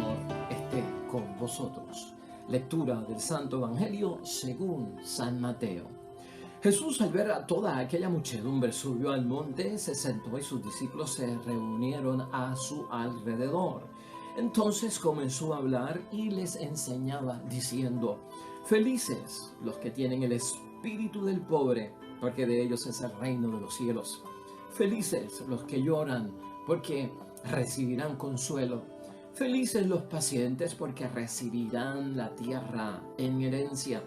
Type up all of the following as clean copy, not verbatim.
Señor esté con vosotros. Lectura del Santo Evangelio según San Mateo. Jesús, al ver a toda aquella muchedumbre, subió al monte, se sentó y sus discípulos se reunieron a su alrededor. Entonces comenzó a hablar y les enseñaba diciendo: Felices los que tienen el espíritu del pobre, porque de ellos es el reino de los cielos. Felices los que lloran, porque recibirán consuelo. Felices los pacientes, porque recibirán la tierra en herencia.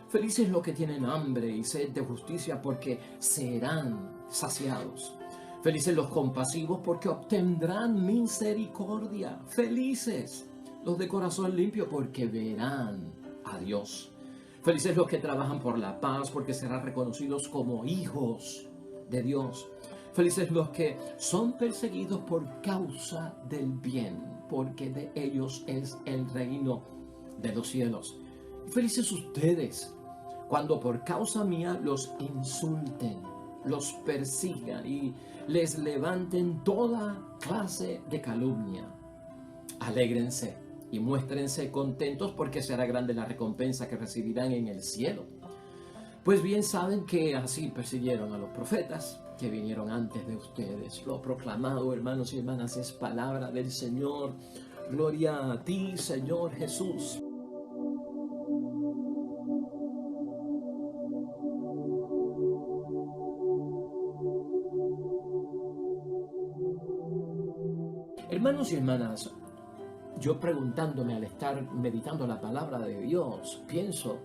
Felices los que tienen hambre y sed de justicia, porque serán saciados. Felices los compasivos, porque obtendrán misericordia. Felices los de corazón limpio, porque verán a Dios. Felices los que trabajan por la paz, porque serán reconocidos como hijos de Dios. Felices los que son perseguidos por causa del bien, porque de ellos es el reino de los cielos. Felices ustedes cuando por causa mía los insulten, los persigan y les levanten toda clase de calumnia. Alégrense y muéstrense contentos, porque será grande la recompensa que recibirán en el cielo. Pues bien saben que así persiguieron a los profetas que vinieron antes de ustedes. Lo proclamado, hermanos y hermanas, es palabra del Señor. Gloria a ti, Señor Jesús. Hermanos y hermanas, yo preguntándome al estar meditando la palabra de Dios, pienso,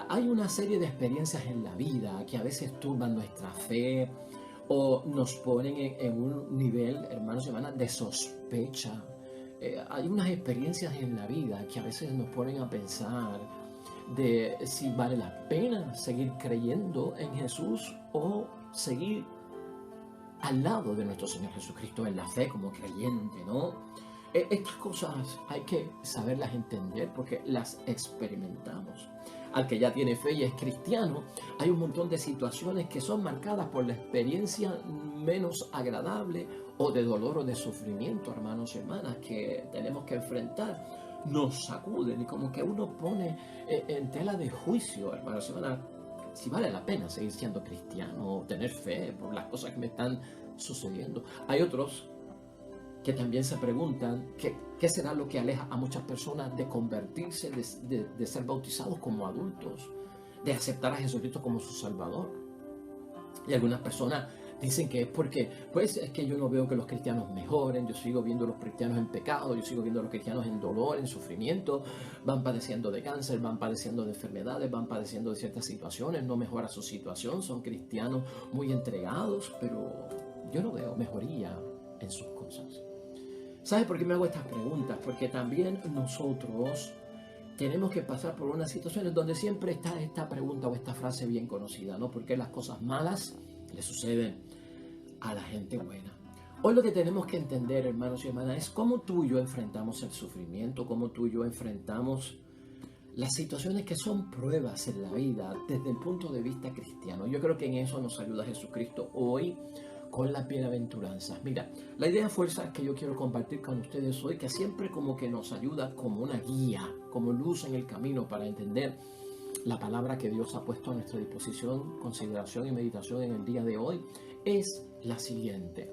hay una serie de experiencias en la vida que a veces turban nuestra fe o nos ponen en un nivel, hermanos y hermanas, de sospecha. Hay unas experiencias en la vida que a veces nos ponen a pensar de si vale la pena seguir creyendo en Jesús o seguir al lado de nuestro Señor Jesucristo en la fe como creyente, ¿no? Estas cosas hay que saberlas entender porque las experimentamos. Al que ya tiene fe y es cristiano, hay un montón de situaciones que son marcadas por la experiencia menos agradable o de dolor o de sufrimiento, hermanos y hermanas, que tenemos que enfrentar. Nos sacuden y como que uno pone en tela de juicio, hermanos y hermanas, si vale la pena seguir siendo cristiano o tener fe por las cosas que me están sucediendo. Hay otros que también se preguntan qué será lo que aleja a muchas personas de convertirse, de ser bautizados como adultos, de aceptar a Jesucristo como su Salvador. Y algunas personas dicen que es porque, pues es que yo no veo que los cristianos mejoren, yo sigo viendo a los cristianos en pecado, yo sigo viendo a los cristianos en dolor, en sufrimiento, van padeciendo de cáncer, van padeciendo de enfermedades, van padeciendo de ciertas situaciones, no mejora su situación, son cristianos muy entregados, pero yo no veo mejoría en sus cosas. ¿Sabes por qué me hago estas preguntas? Porque también nosotros tenemos que pasar por unas situaciones donde siempre está esta pregunta o esta frase bien conocida, ¿no? Porque las cosas malas le suceden a la gente buena. Hoy lo que tenemos que entender, hermanos y hermanas, es cómo tú y yo enfrentamos el sufrimiento, cómo tú y yo enfrentamos las situaciones que son pruebas en la vida desde el punto de vista cristiano. Yo creo que en eso nos ayuda Jesucristo hoy con las bienaventuranzas. Mira, la idea fuerza que yo quiero compartir con ustedes hoy, que siempre como que nos ayuda como una guía, como luz en el camino para entender la palabra que Dios ha puesto a nuestra disposición, consideración y meditación en el día de hoy, es la siguiente: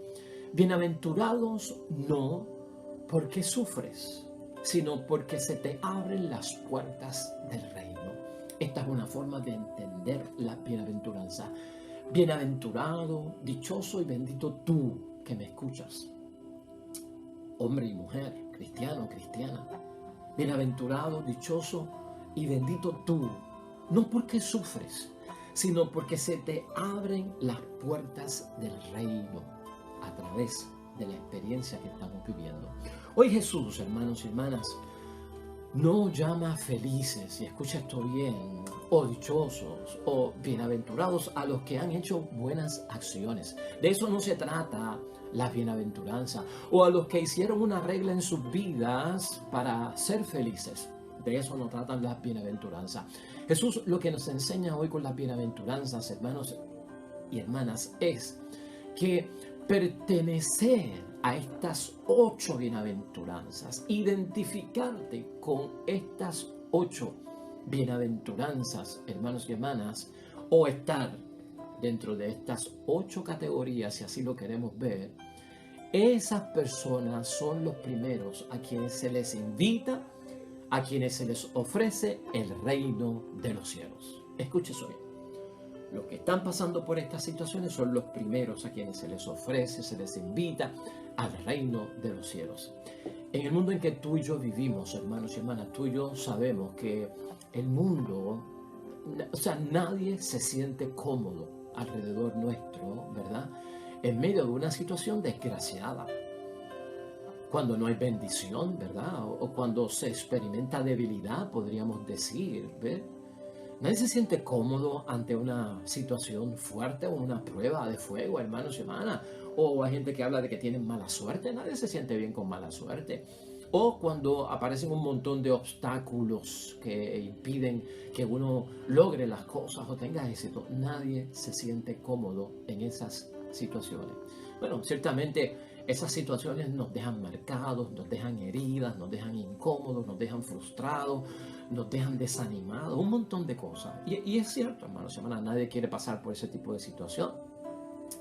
bienaventurados no porque sufres, sino porque se te abren las puertas del reino. Esta es una forma de entender la bienaventuranza. Bienaventurado, dichoso y bendito tú que me escuchas, hombre y mujer, cristiano, cristiana. Bienaventurado, dichoso y bendito tú, no porque sufres, sino porque se te abren las puertas del reino a través de la experiencia que estamos viviendo. Hoy Jesús, hermanos y hermanas, no llama felices, y escucha esto bien, o dichosos, o bienaventurados a los que han hecho buenas acciones. De eso no se trata la bienaventuranza. O a los que hicieron una regla en sus vidas para ser felices. De eso no tratan las bienaventuranzas. Jesús lo que nos enseña hoy con las bienaventuranzas, hermanos y hermanas, es que pertenecer a estas 8 bienaventuranzas, identificarte con estas 8 bienaventuranzas, hermanos y hermanas, o estar dentro de estas 8 categorías, si así lo queremos ver, esas personas son los primeros a quienes se les invita, a quienes se les ofrece el reino de los cielos. Escuche eso bien. Los que están pasando por estas situaciones son los primeros a quienes se les ofrece, se les invita al reino de los cielos. En el mundo en que tú y yo vivimos, hermanos y hermanas, tú y yo sabemos que el mundo, o sea, nadie se siente cómodo alrededor nuestro, ¿verdad? En medio de una situación desgraciada. Cuando no hay bendición, ¿verdad? O cuando se experimenta debilidad, podríamos decir, ¿ves? Nadie se siente cómodo ante una situación fuerte o una prueba de fuego, hermanos y hermanas. O hay gente que habla de que tienen mala suerte. Nadie se siente bien con mala suerte. O cuando aparecen un montón de obstáculos que impiden que uno logre las cosas o tenga éxito. Nadie se siente cómodo en esas situaciones. Bueno, ciertamente esas situaciones nos dejan marcados, nos dejan heridas, nos dejan incómodos, nos dejan frustrados, nos dejan desanimados, un montón de cosas. Y es cierto, hermanos y hermanas, nadie quiere pasar por ese tipo de situación.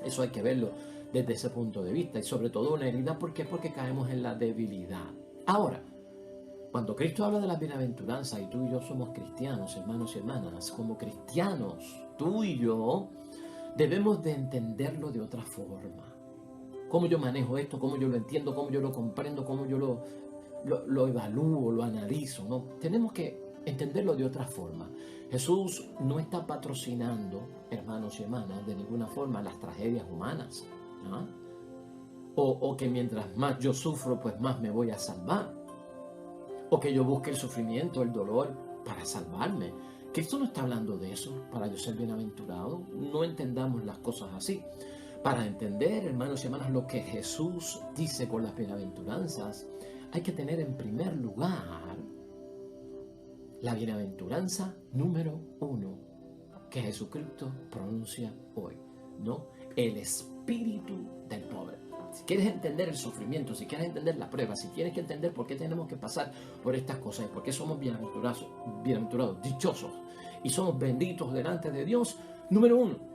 Eso hay que verlo desde ese punto de vista. Y sobre todo una herida, ¿por qué? Porque caemos en la debilidad. Ahora, cuando Cristo habla de la bienaventuranza y tú y yo somos cristianos, hermanos y hermanas, como cristianos, tú y yo debemos de entenderlo de otra forma. ¿Cómo yo manejo esto? ¿Cómo yo lo entiendo? ¿Cómo yo lo comprendo? ¿Cómo yo lo evalúo? ¿Lo analizo? ¿No? Tenemos que entenderlo de otra forma. Jesús no está patrocinando, hermanos y hermanas, de ninguna forma las tragedias humanas, ¿no? O que mientras más yo sufro, pues más me voy a salvar. O que yo busque el sufrimiento, el dolor para salvarme. Cristo no está hablando de eso para yo ser bienaventurado. No entendamos las cosas así. Para entender, hermanos y hermanas, lo que Jesús dice con las bienaventuranzas, hay que tener en primer lugar la bienaventuranza número 1 que Jesucristo pronuncia hoy, ¿no? El espíritu del pobre. Si quieres entender el sufrimiento, si quieres entender la prueba, si tienes que entender por qué tenemos que pasar por estas cosas y por qué somos bienaventurados, dichosos y somos benditos delante de Dios, número 1,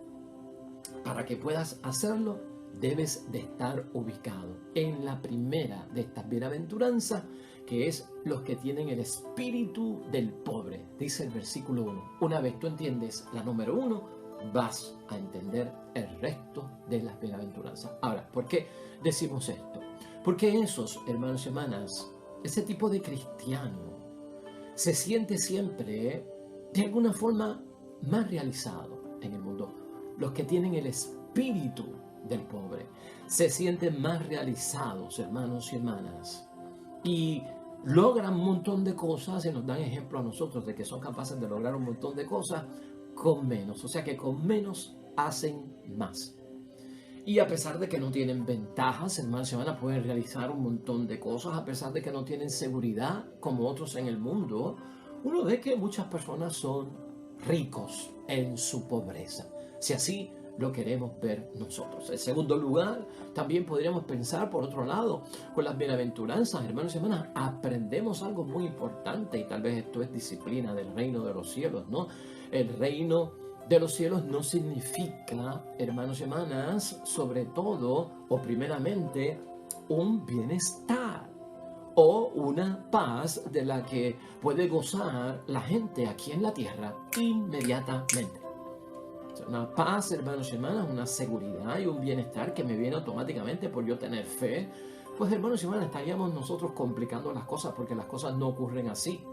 para que puedas hacerlo, debes de estar ubicado en la primera de estas bienaventuranzas, que es los que tienen el espíritu del pobre, dice el versículo 1. Una vez tú entiendes la número 1, vas a entender el resto de las bienaventuranzas. Ahora, ¿por qué decimos esto? Porque esos, hermanos y hermanas, ese tipo de cristiano se siente siempre, de alguna forma, más realizado en el mundo. Los que tienen el espíritu del pobre se sienten más realizados, hermanos y hermanas, y logran un montón de cosas y nos dan ejemplo a nosotros de que son capaces de lograr un montón de cosas con menos. O sea que con menos hacen más. Y a pesar de que no tienen ventajas, hermanos y hermanas, pueden realizar un montón de cosas. A pesar de que no tienen seguridad como otros en el mundo, uno ve que muchas personas son ricos en su pobreza. Si así lo queremos ver nosotros. En segundo lugar, también podríamos pensar, por otro lado, con las bienaventuranzas, hermanos y hermanas, aprendemos algo muy importante, y tal vez esto es disciplina del reino de los cielos, ¿no? El reino de los cielos no significa, hermanos y hermanas, sobre todo o primeramente, un bienestar o una paz de la que puede gozar la gente aquí en la tierra inmediatamente. Una paz, hermanos y hermanas, una seguridad y un bienestar que me viene automáticamente por yo tener fe. Pues, hermanos y hermanas, estaríamos nosotros complicando las cosas porque las cosas no ocurren así.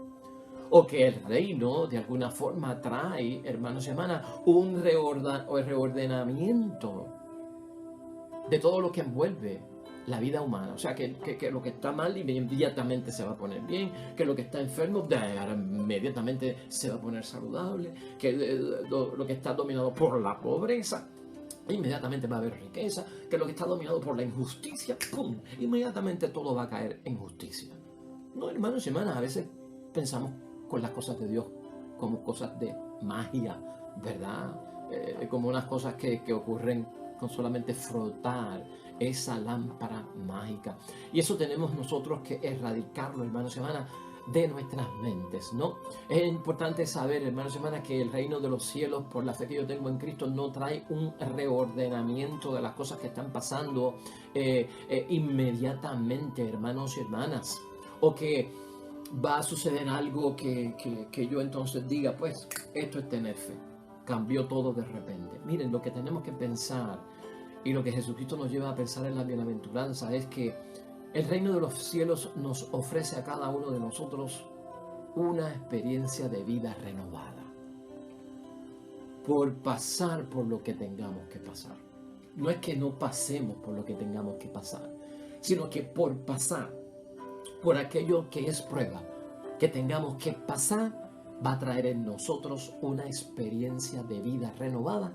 O que el reino de alguna forma trae, hermanos y hermanas, un reordenamiento de todo lo que envuelve la vida humana. O sea, que lo que está mal inmediatamente se va a poner bien, que lo que está enfermo inmediatamente se va a poner saludable, que lo que está dominado por la pobreza, inmediatamente va a haber riqueza, que lo que está dominado por la injusticia, ¡pum!, inmediatamente todo va a caer en justicia. No, hermanos y hermanas, a veces pensamos con las cosas de Dios como cosas de magia, ¿verdad? Como unas cosas que ocurren con solamente frotar esa lámpara mágica. Y eso tenemos nosotros que erradicarlo, hermanos y hermanas, de nuestras mentes, ¿no? Es importante saber, hermanos y hermanas, que el reino de los cielos, por la fe que yo tengo en Cristo, no trae un reordenamiento de las cosas que están pasando inmediatamente, hermanos y hermanas, o que va a suceder algo que yo entonces diga, pues esto es tener fe, cambió todo de repente. Miren, lo que tenemos que pensar y lo que Jesucristo nos lleva a pensar en la bienaventuranza es que el reino de los cielos nos ofrece a cada uno de nosotros una experiencia de vida renovada por pasar por lo que tengamos que pasar. No es que no pasemos por lo que tengamos que pasar, sino que por pasar por aquello que es prueba, que tengamos que pasar, va a traer en nosotros una experiencia de vida renovada.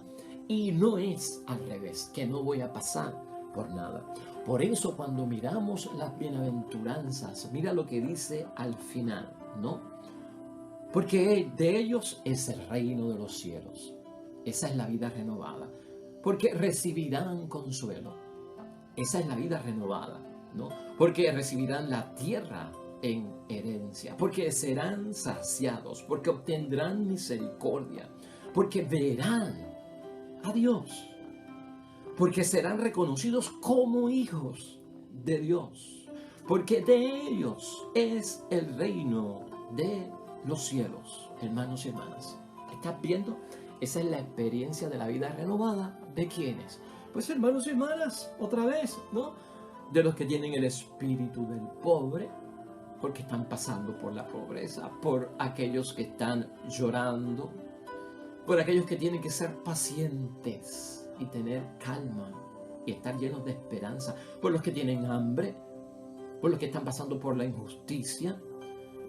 Y no es al revés, que no voy a pasar por nada. Por eso cuando miramos las bienaventuranzas, mira lo que dice al final, ¿no? Porque de ellos es el reino de los cielos. Esa es la vida renovada. Porque recibirán consuelo. Esa es la vida renovada, ¿no? Porque recibirán la tierra en herencia. Porque serán saciados. Porque obtendrán misericordia. Porque verán a Dios. Porque serán reconocidos como hijos de Dios. Porque de ellos es el reino de los cielos, hermanos y hermanas. ¿Estás viendo? Esa es la experiencia de la vida renovada. ¿De quiénes? Pues hermanos y hermanas, otra vez, ¿no? De los que tienen el espíritu del pobre, porque están pasando por la pobreza, por aquellos que están llorando, por aquellos que tienen que ser pacientes y tener calma y estar llenos de esperanza, por los que tienen hambre, por los que están pasando por la injusticia,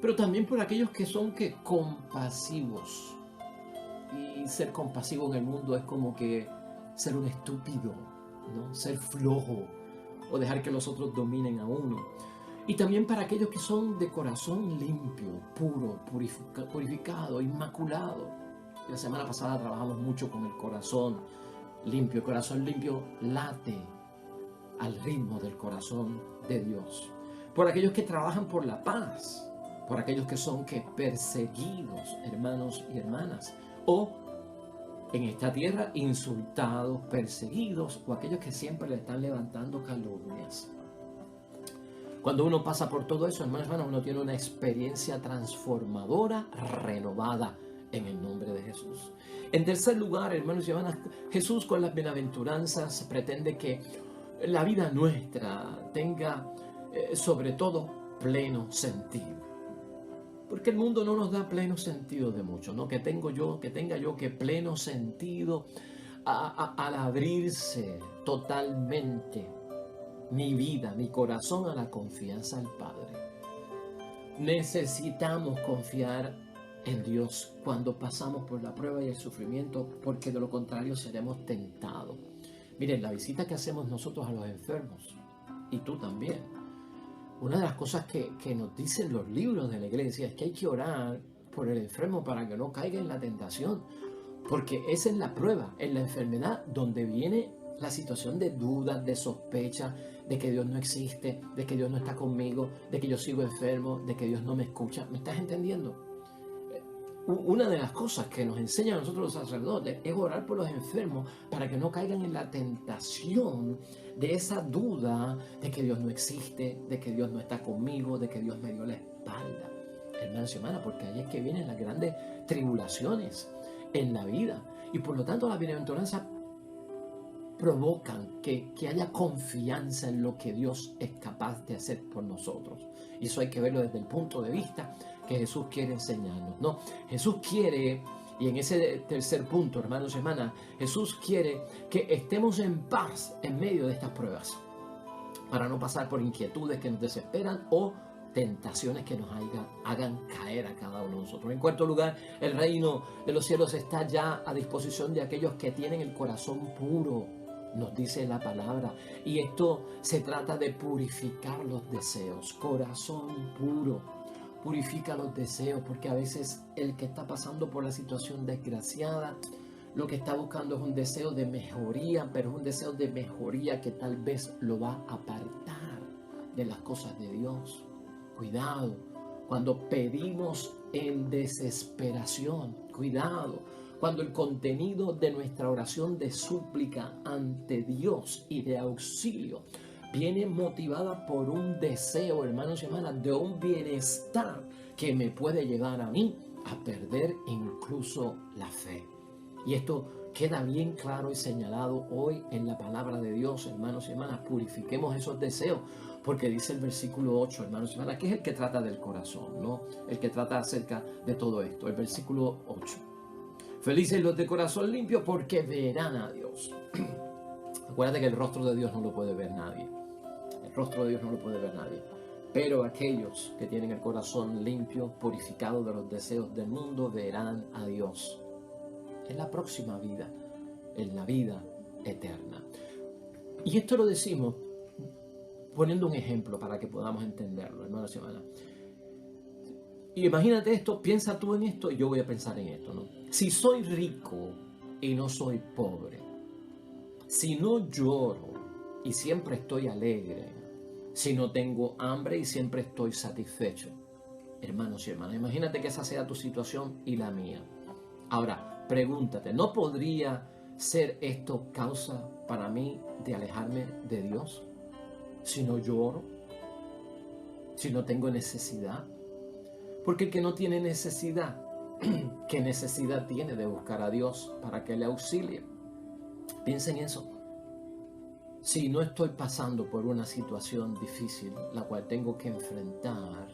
pero también por aquellos que son compasivos. Y ser compasivo en el mundo es como que ser un estúpido, ¿no? Ser flojo o dejar que los otros dominen a uno. Y también para aquellos que son de corazón limpio, puro, purificado, inmaculado. La semana pasada trabajamos mucho con el corazón limpio. El corazón limpio late al ritmo del corazón de Dios. Por aquellos que trabajan por la paz, por aquellos que son perseguidos, hermanos y hermanas, o en esta tierra insultados, perseguidos, o aquellos que siempre le están levantando calumnias. Cuando uno pasa por todo eso, hermanos y hermanas, uno tiene una experiencia transformadora, renovada, en el nombre de Jesús. En tercer lugar, hermanos y hermanas, Jesús con las bienaventuranzas pretende que la vida nuestra tenga sobre todo pleno sentido. Porque el mundo no nos da pleno sentido de mucho, ¿no? Que tenga yo que pleno sentido al abrirse totalmente mi vida, mi corazón a la confianza al Padre. Necesitamos confiar en Dios cuando pasamos por la prueba y el sufrimiento, porque de lo contrario seremos tentados. Miren, la visita que hacemos nosotros a los enfermos, y tú también, una de las cosas que nos dicen los libros de la iglesia es que hay que orar por el enfermo para que no caiga en la tentación, porque esa es la prueba, en la enfermedad donde viene la situación de duda, de sospecha, de que Dios no existe, de que Dios no está conmigo, de que yo sigo enfermo, de que Dios no me escucha. ¿Me estás entendiendo? Una de las cosas que nos enseñan a nosotros los sacerdotes es orar por los enfermos para que no caigan en la tentación de esa duda de que Dios no existe, de que Dios no está conmigo, de que Dios me dio la espalda. Hermanos y hermanas, porque ahí es que vienen las grandes tribulaciones en la vida. Y por lo tanto las bienaventuranzas provocan que haya confianza en lo que Dios es capaz de hacer por nosotros. Y eso hay que verlo desde el punto de vista que Jesús quiere enseñarnos, ¿no? Jesús quiere, y en ese tercer punto, hermanos y hermanas, Jesús quiere que estemos en paz en medio de estas pruebas, para no pasar por inquietudes que nos desesperan o tentaciones que nos hagan caer a cada uno de nosotros. En cuarto lugar, el reino de los cielos está ya a disposición de aquellos que tienen el corazón puro, nos dice la palabra. Y esto se trata de purificar los deseos. Corazón puro, purifica los deseos, porque a veces el que está pasando por la situación desgraciada lo que está buscando es un deseo de mejoría, pero es un deseo de mejoría que tal vez lo va a apartar de las cosas de Dios. Cuidado, cuando pedimos en desesperación, cuidado, cuando el contenido de nuestra oración de súplica ante Dios y de auxilio viene motivada por un deseo, hermanos y hermanas, de un bienestar que me puede llevar a mí a perder incluso la fe. Y esto queda bien claro y señalado hoy en la palabra de Dios, hermanos y hermanas. Purifiquemos esos deseos, porque dice el versículo 8, hermanos y hermanas, que es el que trata del corazón, ¿no? El que trata acerca de todo esto, el versículo 8. Felices los de corazón limpio, porque verán a Dios. Acuérdate que el rostro de Dios no lo puede ver nadie. El rostro de Dios no lo puede ver nadie. Pero aquellos que tienen el corazón limpio, purificado de los deseos del mundo, verán a Dios en la próxima vida, en la vida eterna. Y esto lo decimos poniendo un ejemplo para que podamos entenderlo, hermanos y hermanas. Y imagínate esto, piensa tú en esto y yo voy a pensar en esto, ¿no? Si soy rico y no soy pobre, si no lloro y siempre estoy alegre, si no tengo hambre y siempre estoy satisfecho, hermanos y hermanas, imagínate que esa sea tu situación y la mía. Ahora, pregúntate, ¿no podría ser esto causa para mí de alejarme de Dios? Si no lloro, si no tengo necesidad. Porque el que no tiene necesidad, ¿qué necesidad tiene de buscar a Dios para que le auxilie? Piensa en eso. Si no estoy pasando por una situación difícil, la cual tengo que enfrentar,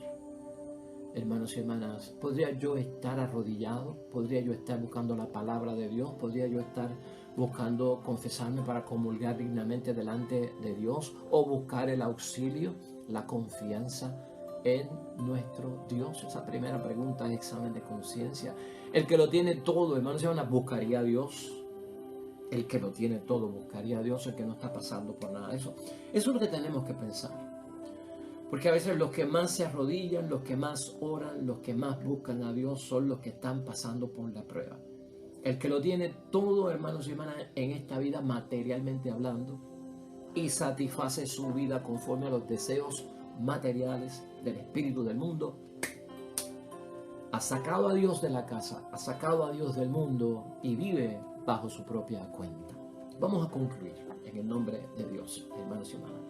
hermanos y hermanas, ¿podría yo estar arrodillado? ¿Podría yo estar buscando la palabra de Dios? ¿Podría yo estar buscando confesarme para comulgar dignamente delante de Dios? ¿O buscar el auxilio, la confianza en nuestro Dios? Esa primera pregunta es examen de conciencia. El que lo tiene todo, hermanos y hermanas, buscaría a Dios. El que lo tiene todo buscaría a Dios, el que no está pasando por nada de eso. Eso es lo que tenemos que pensar. Porque a veces los que más se arrodillan, los que más oran, los que más buscan a Dios son los que están pasando por la prueba. El que lo tiene todo, hermanos y hermanas, en esta vida materialmente hablando, y satisface su vida conforme a los deseos materiales del espíritu del mundo, ha sacado a Dios de la casa, ha sacado a Dios del mundo y vive bajo su propia cuenta. Vamos a concluir en el nombre de Dios, hermanos y hermanas.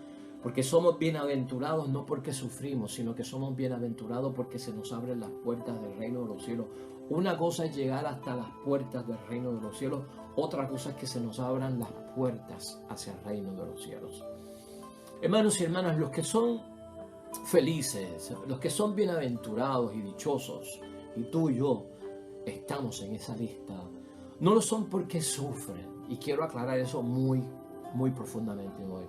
Porque somos bienaventurados no porque sufrimos, sino que somos bienaventurados porque se nos abren las puertas del reino de los cielos. Una cosa es llegar hasta las puertas del reino de los cielos, otra cosa es que se nos abran las puertas hacia el reino de los cielos. Hermanos y hermanas, los que son felices, los que son bienaventurados y dichosos, y tú y yo estamos en esa lista, no lo son porque sufren. Y quiero aclarar eso muy profundamente hoy.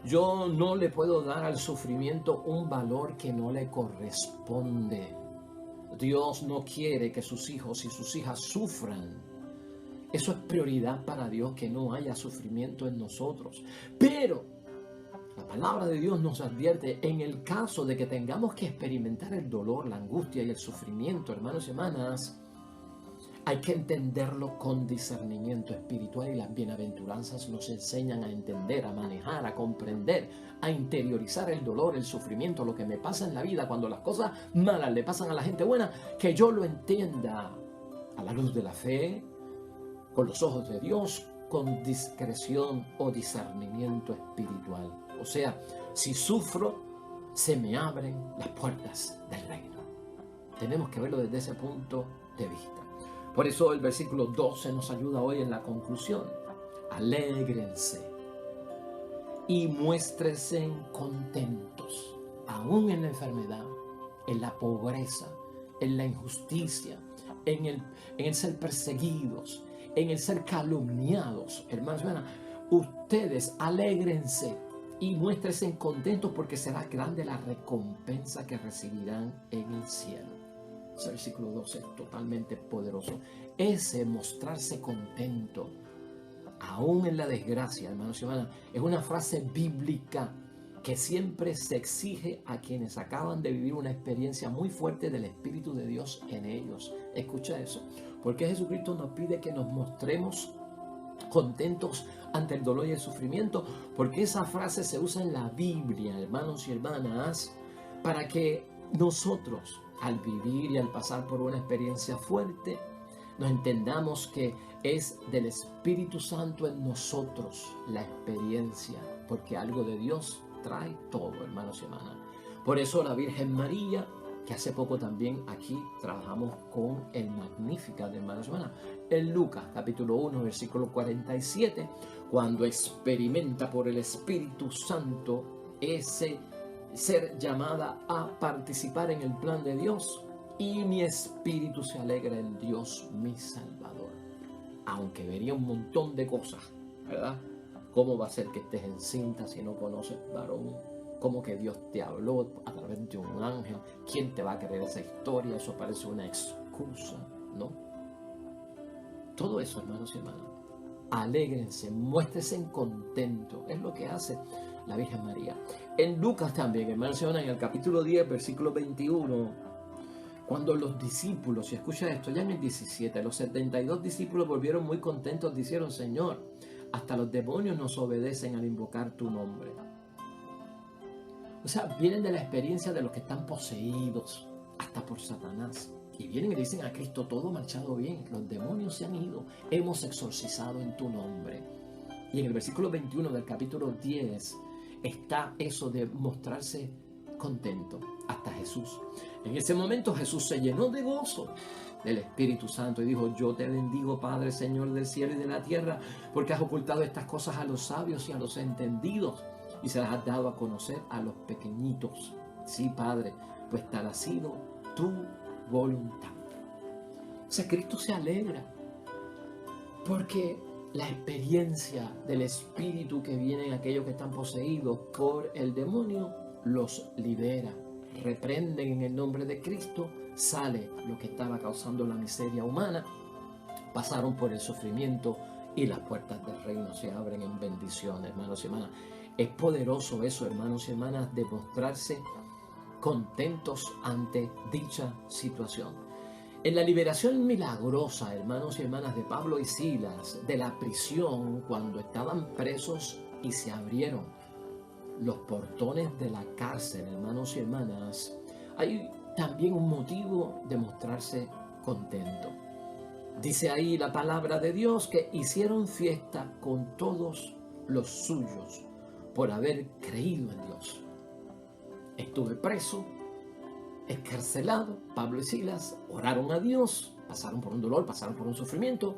Yo no le puedo dar al sufrimiento un valor que no le corresponde. Dios no quiere que sus hijos y sus hijas sufran. Eso es prioridad para Dios, que no haya sufrimiento en nosotros. Pero la palabra de Dios nos advierte en el caso de que tengamos que experimentar el dolor, la angustia y el sufrimiento, hermanos y hermanas, hay que entenderlo con discernimiento espiritual, y las bienaventuranzas nos enseñan a entender, a manejar, a comprender, a interiorizar el dolor, el sufrimiento, lo que me pasa en la vida cuando las cosas malas le pasan a la gente buena, que yo lo entienda a la luz de la fe, con los ojos de Dios, con discreción o discernimiento espiritual. O sea, si sufro, se me abren las puertas del reino. Tenemos que verlo desde ese punto de vista. Por eso el versículo 12 nos ayuda hoy en la conclusión. Alégrense y muéstrense contentos, aún en la enfermedad, en la pobreza, en la injusticia, en el ser perseguidos, en el ser calumniados. Hermanos, hermanas, ustedes alégrense y muéstrense contentos, porque será grande la recompensa que recibirán en el cielo. Ese versículo 12 es totalmente poderoso. Ese mostrarse contento, aún en la desgracia, hermanos y hermanas, es una frase bíblica que siempre se exige a quienes acaban de vivir una experiencia muy fuerte del Espíritu de Dios en ellos. Escucha eso, porque Jesucristo nos pide que nos mostremos contentos ante el dolor y el sufrimiento, porque esa frase se usa en la Biblia, hermanos y hermanas, para que nosotros, al vivir y al pasar por una experiencia fuerte, nos entendamos que es del Espíritu Santo en nosotros la experiencia, porque algo de Dios trae todo, hermanos y hermanas. Por eso la Virgen María, que hace poco también aquí trabajamos con el Magnificat de hermanos y hermanas, en Lucas capítulo 1, versículo 47, cuando experimenta por el Espíritu Santo ese ser llamada a participar en el plan de Dios, y mi espíritu se alegra en Dios mi Salvador. Aunque vería un montón de cosas, ¿verdad? ¿Cómo va a ser que estés encinta si no conoces varón? ¿Cómo que Dios te habló a través de un ángel? ¿Quién te va a creer esa historia? Eso parece una excusa, ¿no? Todo eso, hermanos y hermanas, alégrense, muéstrense contentos. Es lo que hace la Virgen María. En Lucas también, hermanos y hermanas, en el capítulo 10, versículo 21, cuando los discípulos, y escucha esto, ya en el 17, los 72 discípulos volvieron muy contentos, dijeron: Señor, hasta los demonios nos obedecen al invocar tu nombre. O sea, vienen de la experiencia de los que están poseídos hasta por Satanás. Y vienen y dicen a Cristo: todo ha marchado bien, los demonios se han ido, hemos exorcizado en tu nombre. Y en el versículo 21 del capítulo 10 está eso de mostrarse contento. Hasta Jesús. En ese momento Jesús se llenó de gozo del Espíritu Santo y dijo: yo te bendigo, Padre, Señor del cielo y de la tierra, porque has ocultado estas cosas a los sabios y a los entendidos y se las has dado a conocer a los pequeñitos. Sí, Padre, pues tal ha sido tu voluntad. O sea, Cristo se alegra porque la experiencia del Espíritu que viene en aquellos que están poseídos por el demonio los libera. Reprenden en el nombre de Cristo, sale lo que estaba causando la miseria humana, pasaron por el sufrimiento y las puertas del reino se abren en bendición, hermanos y hermanas. Es poderoso eso, hermanos y hermanas, de mostrarse contentos ante dicha situación. En la liberación milagrosa, hermanos y hermanas, de Pablo y Silas de la prisión cuando estaban presos y se abrieron los portones de la cárcel, hermanos y hermanas, hay también un motivo de mostrarse contento. Dice ahí la palabra de Dios que hicieron fiesta con todos los suyos por haber creído en Dios. Estuve preso, escarcelado, Pablo y Silas oraron a Dios, pasaron por un dolor, pasaron por un sufrimiento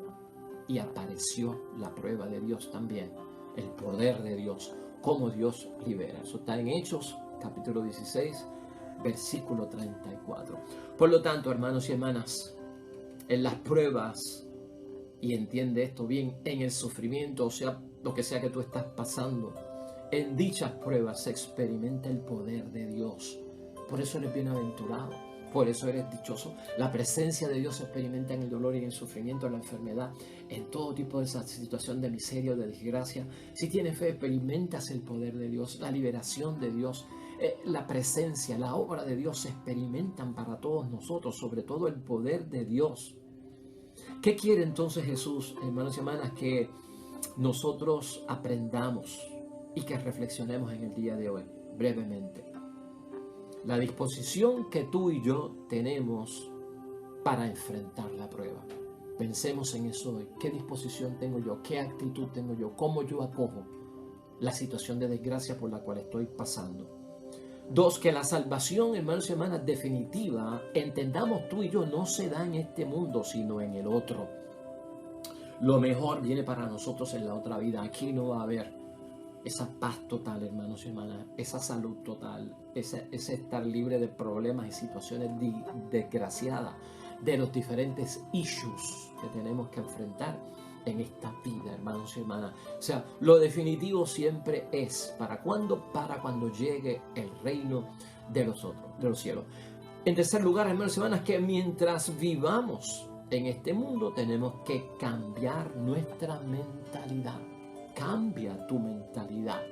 y apareció la prueba de Dios también, el poder de Dios. Cómo Dios libera. Eso está en Hechos, capítulo 16, versículo 34. Por lo tanto, hermanos y hermanas, en las pruebas, y entiende esto bien, en el sufrimiento, o sea, lo que sea que tú estás pasando, en dichas pruebas se experimenta el poder de Dios. Por eso eres bienaventurado. Por eso eres dichoso. La presencia de Dios se experimenta en el dolor y en el sufrimiento, en la enfermedad, en todo tipo de esa situación de miseria o de desgracia. Si tienes fe, experimentas el poder de Dios, la liberación de Dios, la presencia, la obra de Dios se experimentan para todos nosotros, sobre todo el poder de Dios. ¿Qué quiere entonces Jesús, hermanos y hermanas? Que nosotros aprendamos y que reflexionemos en el día de hoy, brevemente. La disposición que tú y yo tenemos para enfrentar la prueba. Pensemos en eso hoy. ¿Qué disposición tengo yo? ¿Qué actitud tengo yo? ¿Cómo yo acojo la situación de desgracia por la cual estoy pasando? 2, que la salvación, hermanos y hermanas, definitiva, entendamos tú y yo, no se da en este mundo, sino en el otro. Lo mejor viene para nosotros en la otra vida. Aquí no va a haber esa paz total, hermanos y hermanas, esa salud total, ese estar libre de problemas y situaciones desgraciadas, de los diferentes issues que tenemos que enfrentar en esta vida, hermanos y hermanas. O sea, lo definitivo siempre es, ¿para cuándo? Para cuando llegue el reino de los cielos. En tercer lugar, hermanos y hermanas, que mientras vivamos en este mundo tenemos que cambiar nuestra mentalidad. Cambia tu mentalidad.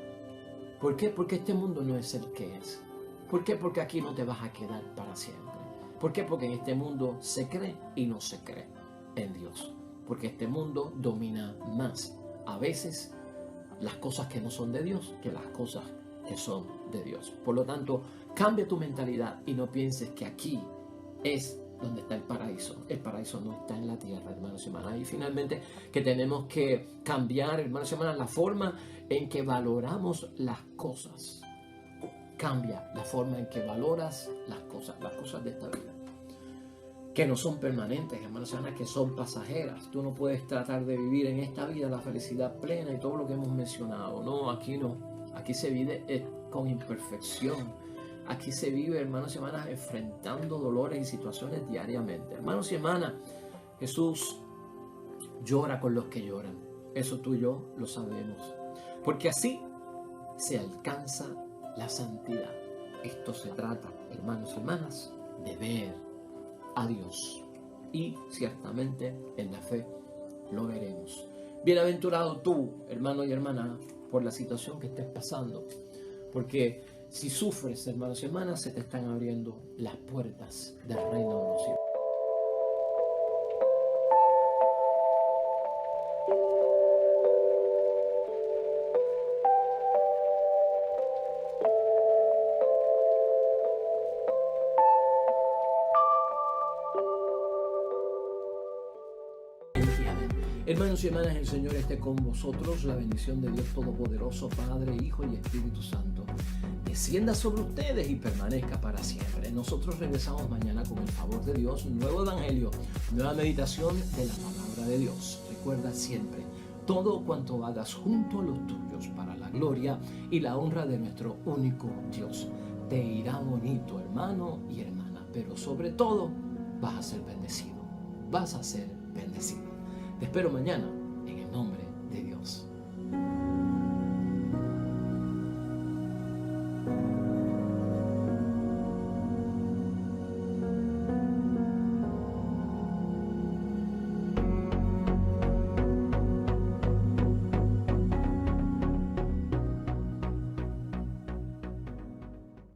¿Por qué? Porque este mundo no es el que es. ¿Por qué? Porque aquí no te vas a quedar para siempre. ¿Por qué? Porque en este mundo se cree y no se cree en Dios. Porque este mundo domina más a veces las cosas que no son de Dios que las cosas que son de Dios. Por lo tanto, cambia tu mentalidad y no pienses que aquí es donde está el paraíso. El paraíso no está en la tierra, hermanos y hermanas. Y finalmente que tenemos que cambiar, hermanos y hermanas, la forma en que valoramos las cosas. Cambia la forma en que valoras las cosas de esta vida, que no son permanentes, hermanos y hermanas, que son pasajeras. Tú no puedes tratar de vivir en esta vida la felicidad plena y todo lo que hemos mencionado. No, aquí no. Aquí se vive con imperfección. Aquí se vive, hermanos y hermanas, enfrentando dolores y situaciones diariamente. Hermanos y hermanas, Jesús llora con los que lloran. Eso tú y yo lo sabemos. Porque así se alcanza la santidad. Esto se trata, hermanos y hermanas, de ver a Dios. Y ciertamente en la fe lo veremos. Bienaventurado tú, hermano y hermana, por la situación que estés pasando. Porque si sufres, hermanos y hermanas, se te están abriendo las puertas del reino de los cielos. Hermanos y hermanas, el Señor esté con vosotros. La bendición de Dios Todopoderoso, Padre, Hijo y Espíritu Santo, descienda sobre ustedes y permanezca para siempre. Nosotros regresamos mañana con el favor de Dios, un nuevo evangelio, nueva meditación de la palabra de Dios. Recuerda siempre, todo cuanto hagas junto a los tuyos para la gloria y la honra de nuestro único Dios. Te irá bonito, hermano y hermana, pero sobre todo vas a ser bendecido. Vas a ser bendecido. Te espero mañana en el nombre de Dios.